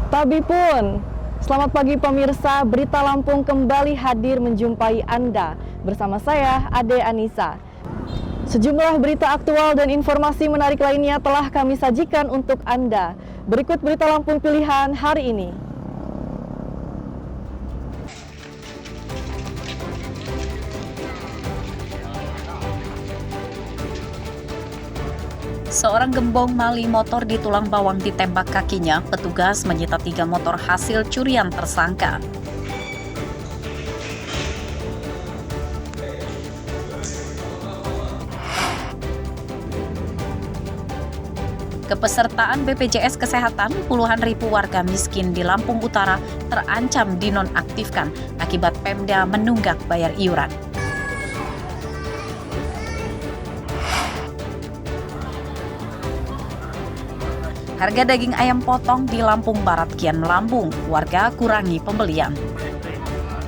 Tabi pun, selamat pagi pemirsa, Berita Lampung kembali hadir menjumpai Anda. Bersama saya, Ade Anissa. Sejumlah berita aktual dan informasi menarik lainnya telah kami sajikan untuk Anda. Berikut Berita Lampung pilihan hari ini. Seorang gembong maling motor di Tulang Bawang ditembak kakinya, petugas menyita 3 motor hasil curian tersangka. Kepesertaan BPJS Kesehatan, puluhan ribu warga miskin di Lampung Utara terancam dinonaktifkan akibat Pemda menunggak bayar iuran. Harga daging ayam potong di Lampung Barat kian melambung, warga kurangi pembelian.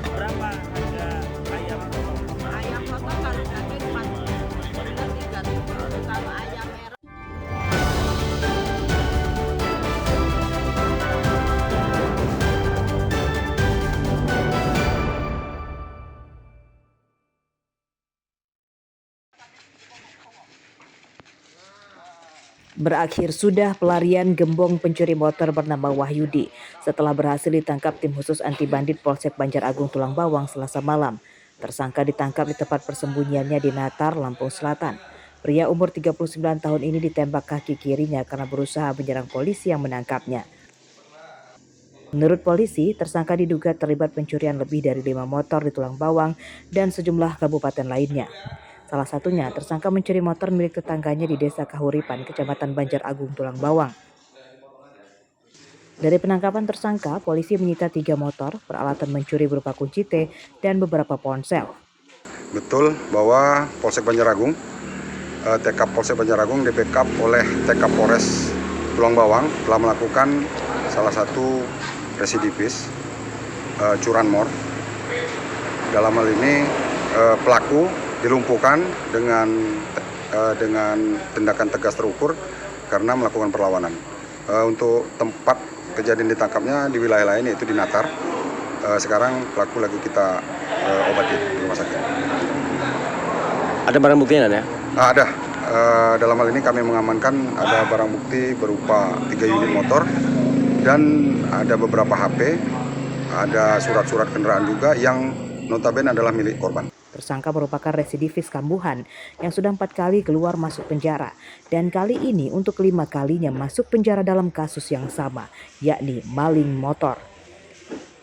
Berapa harga ayam potong? Ayam potong kalau daging 4.000 kalau ayam merah. Berakhir sudah pelarian gembong pencuri motor bernama Wahyudi setelah berhasil ditangkap tim khusus anti bandit Polsek Banjar Agung Tulang Bawang Selasa malam. Tersangka ditangkap di tempat persembunyiannya di Natar, Lampung Selatan. Pria umur 39 tahun ini ditembak kaki kirinya karena berusaha menyerang polisi yang menangkapnya. Menurut polisi, tersangka diduga terlibat pencurian lebih dari 5 motor di Tulang Bawang dan sejumlah kabupaten lainnya. Salah satunya, tersangka mencuri motor milik tetangganya di Desa Kahuripan, Kecamatan Banjar Agung, Tulang Bawang. Dari penangkapan tersangka, polisi menyita 3 motor, peralatan mencuri berupa kunci T, dan beberapa ponsel. Betul bahwa Polsek Banjar Agung, TK Polsek Banjar Agung di-backup oleh TK Polres Tulang Bawang telah melakukan salah satu residivis curanmor. Dalam hal ini pelaku dilumpuhkan dengan tindakan tegas terukur karena melakukan perlawanan. Untuk tempat kejadian ditangkapnya di wilayah lain yaitu di Natar. Sekarang pelaku lagi kita obati di rumah sakit. Ada barang buktinya ya? Ada. Dalam hal ini kami mengamankan ada barang bukti berupa 3 unit motor dan ada beberapa HP, ada surat-surat kendaraan juga yang notabene adalah milik korban. Tersangka merupakan residivis kambuhan yang sudah 4 kali keluar masuk penjara dan kali ini untuk 5 kalinya masuk penjara dalam kasus yang sama, yakni maling motor.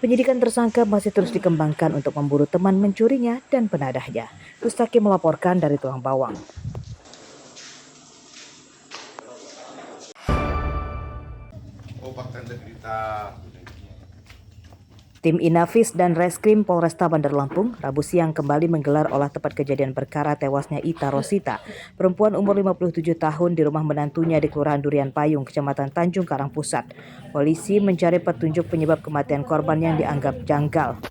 Penyidikan tersangka masih terus dikembangkan untuk memburu teman mencurinya dan penadahnya. Mustaqim melaporkan dari Tulang Bawang. Tim Inafis dan Reskrim Polresta Bandar Lampung Rabu siang kembali menggelar olah tempat kejadian perkara tewasnya Ita Rosita, perempuan umur 57 tahun di rumah menantunya di Kelurahan Durian Payung, Kecamatan Tanjung Karang Pusat. Polisi mencari petunjuk penyebab kematian korban yang dianggap janggal.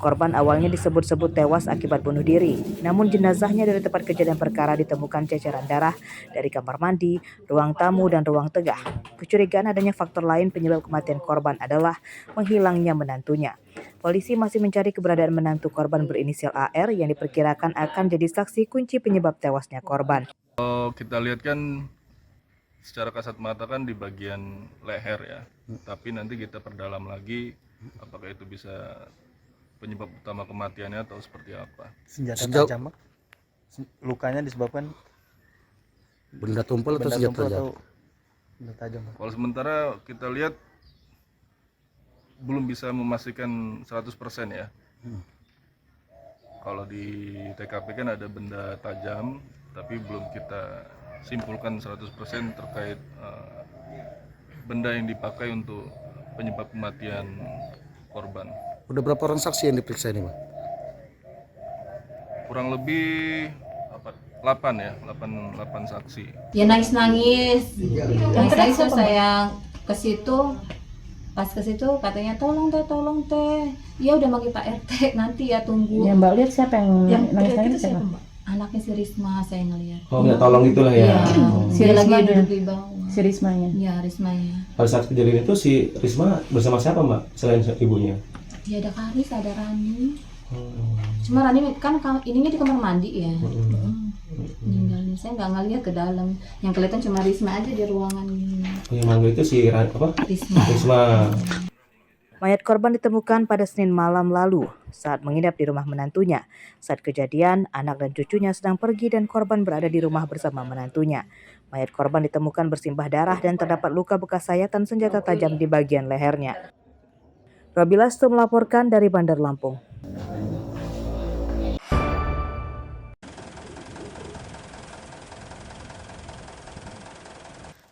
Korban awalnya disebut-sebut tewas akibat bunuh diri, namun jenazahnya dari tempat kejadian perkara ditemukan ceceran darah dari kamar mandi, ruang tamu, dan ruang tengah. Kecurigaan adanya faktor lain penyebab kematian korban adalah menghilangnya menantunya. Polisi masih mencari keberadaan menantu korban berinisial AR yang diperkirakan akan jadi saksi kunci penyebab tewasnya korban. Kita lihat kan secara kasat mata kan di bagian leher ya, tapi nanti kita perdalam lagi apakah itu bisa penyebab utama kematiannya atau seperti apa. Senjata tajam, lukanya disebabkan Benda tumpul atau senjata tajam? benda tajam. Kalau sementara kita lihat belum bisa memastikan 100% ya. Kalau di TKP kan ada benda tajam, tapi belum kita simpulkan 100% terkait benda yang dipakai untuk penyebab kematian korban. Udah berapa orang saksi yang diperiksa ini, Bang? Kurang lebih 8 saksi. Ya nangis terus saya ke situ, pas ke situ katanya tolong teh, ya udah manggil Pak RT nanti ya tunggu. Yang Mbak lihat siapa yang nangis itu siapa? Mbak. Anaknya si Risma saya ngelihat. Oh, minta tolong itulah ya. Iya, Si dia lagi Rismanya. duduk di bawah. Si Rismanya. Iya, Rismanya. Pada saat kejadian itu si Risma bersama siapa Mbak selain ibunya? Dia ada Karis, ada Rani. Cuma Rani kan ininya di kamar mandi ya. Meninggalnya saya nggak ngeliat ke dalam. Yang kelihatan cuma Risma aja di ruangan ini. Yang manggil itu si apa? Risma. Mayat korban ditemukan pada Senin malam lalu saat menginap di rumah menantunya. Saat kejadian, anak dan cucunya sedang pergi dan korban berada di rumah bersama menantunya. Mayat korban ditemukan bersimbah darah dan terdapat luka bekas sayatan senjata tajam di bagian lehernya. Robi Lasto melaporkan dari Bandar Lampung.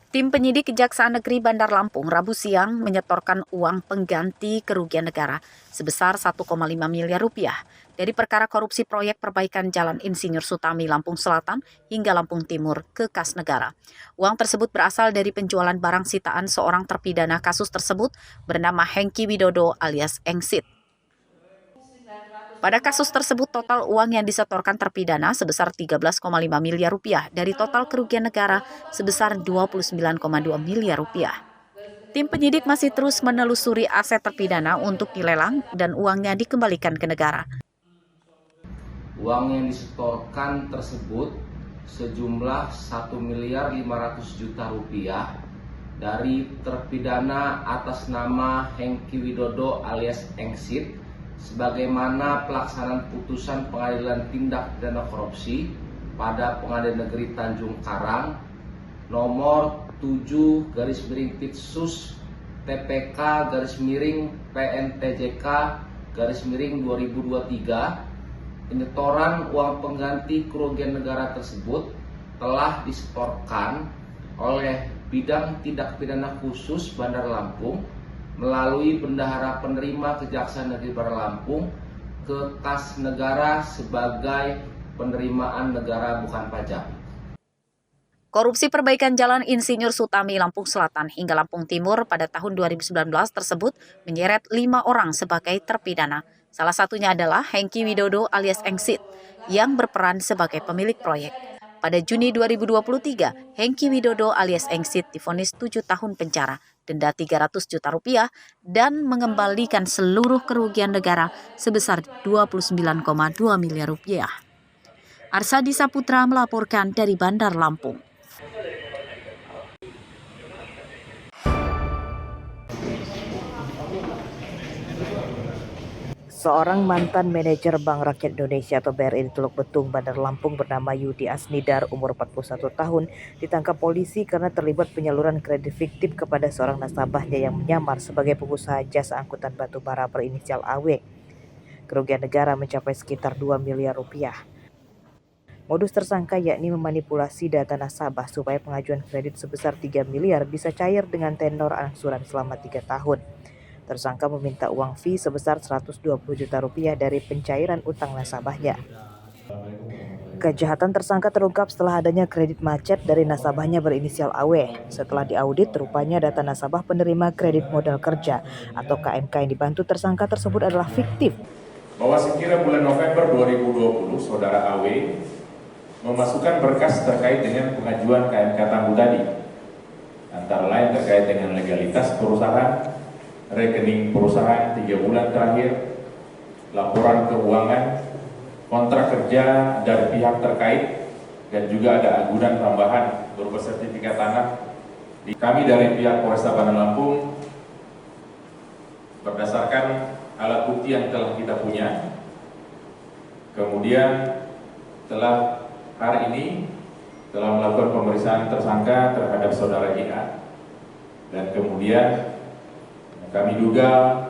Tim penyidik Kejaksaan Negeri Bandar Lampung Rabu siang menyetorkan uang pengganti kerugian negara sebesar 1,5 miliar rupiah dari perkara korupsi proyek perbaikan Jalan Insinyur Sutami Lampung Selatan hingga Lampung Timur ke kas negara. Uang tersebut berasal dari penjualan barang sitaan seorang terpidana kasus tersebut bernama Hengki Widodo alias Engsit. Pada kasus tersebut, total uang yang disetorkan terpidana sebesar 13,5 miliar rupiah dari total kerugian negara sebesar 29,2 miliar rupiah. Tim penyidik masih terus menelusuri aset terpidana untuk dilelang dan uangnya dikembalikan ke negara. Uang yang disetorkan tersebut sejumlah 1.500.000.000 rupiah dari terpidana atas nama Hengki Widodo alias Engsit sebagaimana pelaksanaan putusan Pengadilan Tindak Pidana Korupsi pada Pengadilan Negeri Tanjung Karang nomor 7/Sus TPK /PNTJK/2023 penyetoran uang pengganti kerugian negara tersebut telah disetorkan oleh Bidang Tindak Pidana Khusus Bandar Lampung melalui Bendahara Penerima Kejaksaan Negeri Bandar Lampung ke kas negara sebagai penerimaan negara bukan pajak. Korupsi perbaikan Jalan Insinyur Sutami Lampung Selatan hingga Lampung Timur pada tahun 2019 tersebut menyeret 5 orang sebagai terpidana. Salah satunya adalah Hengki Widodo alias Engsit yang berperan sebagai pemilik proyek. Pada Juni 2023, Hengki Widodo alias Engsit divonis 7 tahun penjara, denda 300 juta rupiah, dan mengembalikan seluruh kerugian negara sebesar 29,2 miliar rupiah. Arsadi Saputra melaporkan dari Bandar Lampung. Seorang mantan manajer Bank Rakyat Indonesia atau BRI di Teluk Betung, Bandar Lampung bernama Yudi Asnidar, umur 41 tahun, ditangkap polisi karena terlibat penyaluran kredit fiktif kepada seorang nasabahnya yang menyamar sebagai pengusaha jasa angkutan batubara berinisial AW. Kerugian negara mencapai sekitar 2 miliar rupiah. Modus tersangka yakni memanipulasi data nasabah supaya pengajuan kredit sebesar 3 miliar bisa cair dengan tenor angsuran selama 3 tahun. Tersangka meminta uang fee sebesar 120 juta rupiah dari pencairan utang nasabahnya. Kejahatan tersangka terungkap setelah adanya kredit macet dari nasabahnya berinisial AW. Setelah diaudit, rupanya data nasabah penerima kredit modal kerja atau KMK yang dibantu tersangka tersebut adalah fiktif. Bahwa sekira bulan November 2020, saudara AW memasukkan berkas terkait dengan pengajuan KMK Tambu tadi, antara lain terkait dengan legalitas perusahaan, rekening perusahaan 3 bulan terakhir, laporan keuangan, kontrak kerja dari pihak terkait, dan juga ada agunan tambahan berupa sertifikat tanah. Kami dari pihak Polresta Bandar Lampung berdasarkan alat bukti yang telah kita punya, kemudian hari ini telah melakukan pemeriksaan tersangka terhadap saudara JA, dan kemudian kami duga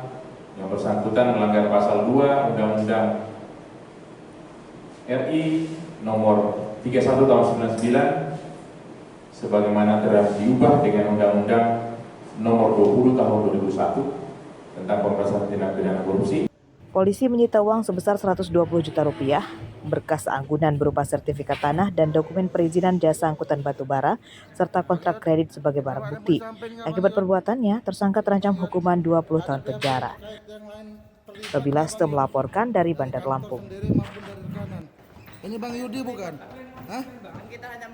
yang bersangkutan melanggar pasal 2 Undang-Undang RI nomor 31 tahun 99 sebagaimana telah diubah dengan Undang-Undang nomor 20 tahun 2001 tentang pemberantasan tindak pidana korupsi. Polisi menyita uang sebesar 120 juta rupiah, berkas anggunan berupa sertifikat tanah dan dokumen perizinan jasa angkutan batubara, serta kontrak kredit sebagai barang bukti. Akibat perbuatannya, tersangka terancam hukuman 20 tahun penjara. Robi Lasto melaporkan dari Bandar Lampung. Ini Bang Yudi bukan? Hah? Kita hanya